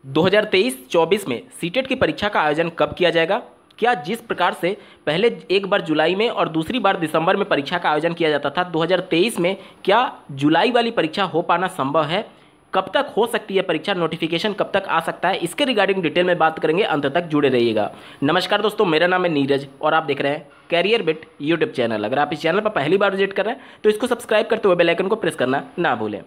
2023-24 में सीटेट की परीक्षा का आयोजन कब किया जाएगा? क्या जिस प्रकार से पहले एक बार जुलाई में और दूसरी बार दिसंबर में परीक्षा का आयोजन किया जाता था, 2023 में क्या जुलाई वाली परीक्षा हो पाना संभव है? कब तक हो सकती है परीक्षा? नोटिफिकेशन कब तक आ सकता है? इसके रिगार्डिंग डिटेल में बात करेंगे, अंत तक जुड़े रहिएगा। नमस्कार दोस्तों, मेरा नाम है नीरज और आप देख रहे हैं कैरियर बिट यूट्यूब चैनल। अगर आप इस चैनल पर पहली बार विजिट कर रहे हैं तो इसको सब्सक्राइब करते हुए बेल आइकन को प्रेस करना ना भूलें।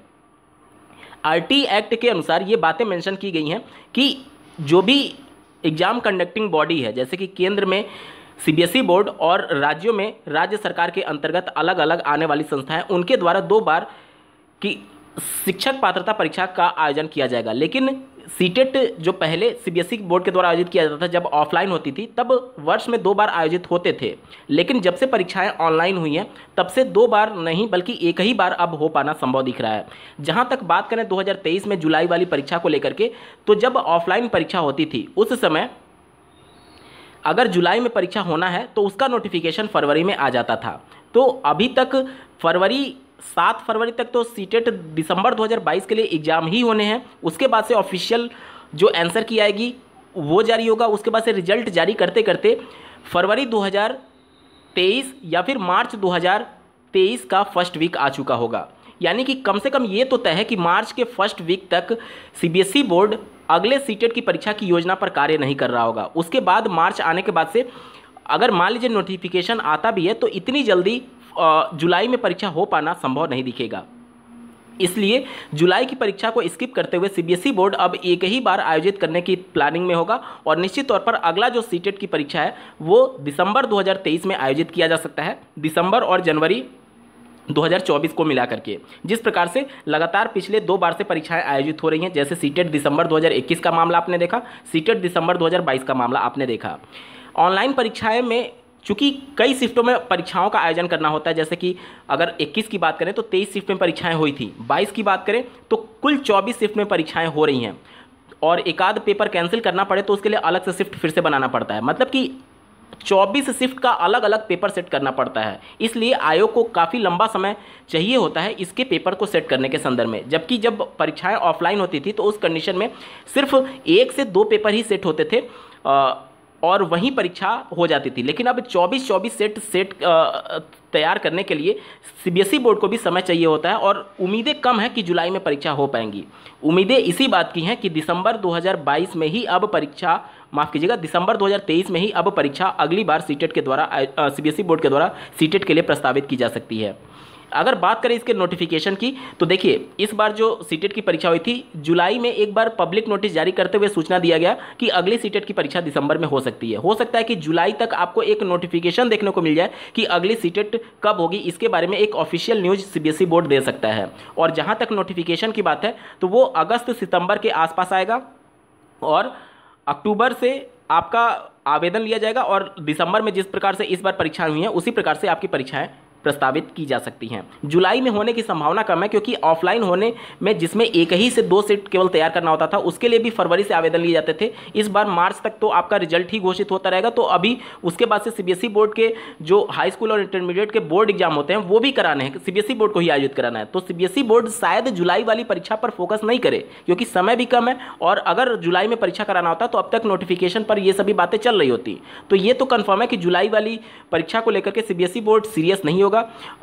आरटी एक्ट के अनुसार ये बातें मेंशन की गई हैं कि जो भी एग्जाम कंडक्टिंग बॉडी है, जैसे कि केंद्र में सीबीएसई बोर्ड और राज्यों में राज्य सरकार के अंतर्गत अलग अलग आने वाली संस्थाएं, उनके द्वारा 2 बार की शिक्षक पात्रता परीक्षा का आयोजन किया जाएगा। लेकिन सीटेट जो पहले सीबीएसई बोर्ड के द्वारा आयोजित किया जाता था, जब ऑफलाइन होती थी, तब वर्ष में 2 बार आयोजित होते थे। लेकिन जब से परीक्षाएं ऑनलाइन हुई हैं, तब से 2 बार नहीं बल्कि एक ही बार अब हो पाना संभव दिख रहा है। जहां तक बात करें 2023 में जुलाई वाली परीक्षा को लेकर के, तो जब ऑफलाइन परीक्षा होती थी उस समय अगर जुलाई में परीक्षा होना है तो उसका नोटिफिकेशन फरवरी में आ जाता था। तो अभी तक 7 फरवरी तक तो सीटेट दिसंबर 2022 के लिए एग्ज़ाम ही होने हैं। उसके बाद से ऑफिशियल जो आंसर की आएगी वो जारी होगा। उसके बाद से रिजल्ट जारी करते करते फरवरी 2023 या फिर मार्च 2023 का फर्स्ट वीक आ चुका होगा। यानी कि कम से कम ये तो तय है कि मार्च के फर्स्ट वीक तक सीबीएसई बोर्ड अगले सीटेट की परीक्षा की योजना पर कार्य नहीं कर रहा होगा। उसके बाद मार्च आने के बाद से अगर मान लीजिए नोटिफिकेशन आता भी है तो इतनी जल्दी जुलाई में परीक्षा हो पाना संभव नहीं दिखेगा। इसलिए जुलाई की परीक्षा को स्किप करते हुए सीबीएसई बोर्ड अब एक ही बार आयोजित करने की प्लानिंग में होगा और निश्चित तौर पर अगला जो सीटेट की परीक्षा है वो दिसंबर 2023 में आयोजित किया जा सकता है, दिसंबर और जनवरी 2024 को मिला करके। जिस प्रकार से लगातार पिछले 2 बार से परीक्षाएं आयोजित हो रही हैं, जैसे सीटेट दिसंबर 2021 का मामला आपने देखा, सीटेट दिसंबर 2022 का मामला आपने देखा। ऑनलाइन परीक्षाएं में चूँकि कई शिफ्टों में परीक्षाओं का आयोजन करना होता है, जैसे कि अगर 21 की बात करें तो 23 शिफ्ट में परीक्षाएं हुई थी, 22 की बात करें तो कुल 24 शिफ्ट में परीक्षाएं हो रही हैं और एक आध पेपर कैंसिल करना पड़े तो उसके लिए अलग से शिफ्ट फिर से बनाना पड़ता है। मतलब कि 24 शिफ्ट का अलग अलग पेपर सेट करना पड़ता है। इसलिए आयोग को काफ़ी लंबा समय चाहिए होता है इसके पेपर को सेट करने के संदर्भ में। जबकि जब परीक्षाएं ऑफलाइन होती थी तो उस कंडीशन में सिर्फ 1 से 2 पेपर ही सेट होते थे और वहीं परीक्षा हो जाती थी। लेकिन अब 24 सेट तैयार करने के लिए सीबीएसई बोर्ड को भी समय चाहिए होता है और उम्मीदें कम है कि जुलाई में परीक्षा हो पाएंगी। उम्मीदें इसी बात की हैं कि दिसंबर 2022 में ही अब परीक्षा, माफ़ कीजिएगा, दिसंबर 2023 में ही अब परीक्षा अगली बार सीटेट के द्वारा सीबीएसई बोर्ड के द्वारा सीटेट के लिए प्रस्तावित की जा सकती है। अगर बात करें इसके नोटिफिकेशन की तो देखिए, इस बार जो सीटेट की परीक्षा हुई थी, जुलाई में एक बार पब्लिक नोटिस जारी करते हुए सूचना दिया गया कि अगली सीटेट की परीक्षा दिसंबर में हो सकती है। हो सकता है कि जुलाई तक आपको एक नोटिफिकेशन देखने को मिल जाए कि अगली सीटेट कब होगी। इसके बारे में एक ऑफिशियल न्यूज़ सीबीएसई बोर्ड दे सकता है। और जहां तक नोटिफिकेशन की बात है तो वो अगस्त सितंबर के आसपास आएगा और अक्टूबर से आपका आवेदन लिया जाएगा और दिसंबर में जिस प्रकार से इस बार परीक्षाएं हुई हैं उसी प्रकार से आपकी परीक्षाएं प्रस्तावित की जा सकती हैं। जुलाई में होने की संभावना कम है, क्योंकि ऑफलाइन होने में जिसमें एक ही से 2 सेट केवल तैयार करना होता था, उसके लिए भी फरवरी से आवेदन लिए जाते थे। इस बार मार्च तक तो आपका रिजल्ट ही घोषित होता रहेगा। तो अभी उसके बाद से सीबीएसई बोर्ड के जो हाई स्कूल और इंटरमीडिएट के बोर्ड एग्जाम होते हैं वो भी कराने हैं, सीबीएसई बोर्ड को ही आयोजित कराना है। तो सीबीएसई बोर्ड शायद जुलाई वाली परीक्षा पर फोकस नहीं करे, क्योंकि समय भी कम है और अगर जुलाई में परीक्षा कराना होता तो अब तक नोटिफिकेशन पर ये सभी बातें चल रही होती। तो ये तो कन्फर्म है कि जुलाई वाली परीक्षा को लेकर के सीबीएसई बोर्ड सीरियस नहीं होगा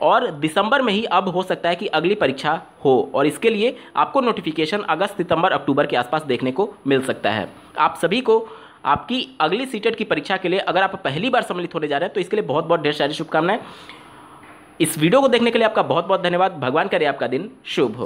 और दिसंबर में ही अब हो सकता है कि अगली परीक्षा हो और इसके लिए आपको नोटिफिकेशन अगस्त, सितंबर, अक्टूबर के आसपास देखने को मिल सकता है। आप सभी को आपकी अगली सीटेट की परीक्षा के लिए अगर आप पहली बार सम्मिलित होने जा रहे हैं तो इसके लिए बहुत बहुत ढेर सारी शुभकामनाएं। इस वीडियो को देखने के लिए आपका बहुत बहुत धन्यवाद। भगवान करे आपका दिन शुभ हो।